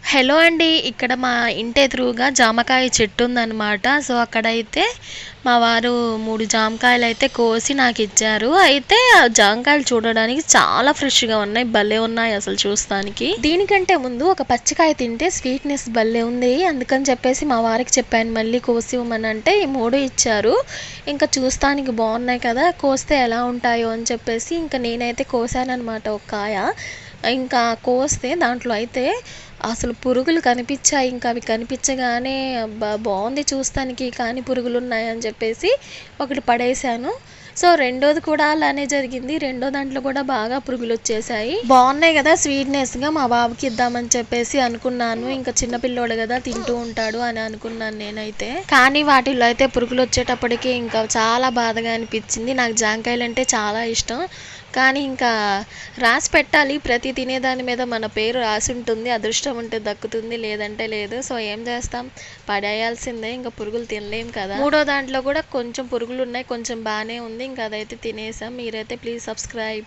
Hello అండి. ఇక్కడ మా ఇంటి ఎదురుగా జామకాయ చెట్టు ఉందనమాట. సో, అక్కడైతే మా వారు 3 జామకాయలైతే కోసి నాకిచ్చారు. అయితే ఆ జామకాయలు చూడడానికి చాలా ఫ్రెష్‌గా ఉన్నాయి. భలే ఉన్నాయి అసలు చూస్తానికి. దీనికంటే ముందు ఒక పచ్చికాయ తింటే స్వీట్‌నెస్ భలే ఉంది. అందుకని చెప్పేసి మా వారికి చెప్పాను మళ్ళీ కోసి ఇవ్వమనంటే ఈ 3 ఇచ్చారు. ఇంకా చూస్తానికి బాగున్నాయి కదా! కోస్తే ఎలా ఉంటాయో అని చెప్పేసి ఇంకా నేనైతే కోసాననమాట ఒక కాయ. ఇంకా కోస్తే దాంట్లో అయితే అసలు పురుగులు కనిపించాయి. ఇంకా అవి కనిపించగానే అబ్బా! బావుంది చూస్తానికి కానీ పురుగులున్నాయని చెప్పేసి ఒకటి పడేశాను. సో, రెండోది కూడా అలానే జరిగింది. రెండో దాంట్లో కూడా బాగా పురుగులొచ్చేసాయి. బావున్నాయి గదా! స్వీట్‌నెస్‌గా మా బాబుకి ఇద్దామని చెప్పేసి అనుకున్నాను. ఇంకా చిన్న పిల్లోడు గదా! తింటూ ఉంటాడు అని అనుకున్నాను నేనైతే. కానీ వాటిల్లో అయితే పురుగులొచ్చేటప్పటికి ఇంకా చాలా బాధగా అనిపించింది. నాకు జాంకాయలంటే చాలా ఇష్టం. కానీ ఇంకా రాసి పెట్టాలి. ప్రతి తినేదాని మీద మన పేరు రాసుంటుంది. అదృష్టం ఉంటే దక్కుతుంది. లేదంటే లేదు. సో, ఏం చేస్తాం? పడేయాల్సిందే. ఇంక పురుగులు తినలేం కదా! మూడో దాంట్లో కూడా కొంచెం పురుగులున్నాయి. కొంచెం బానే ఉంది. ఇంక అదైతే తినేసాం. మీరైతే ప్లీజ్ సబ్స్క్రైబ్.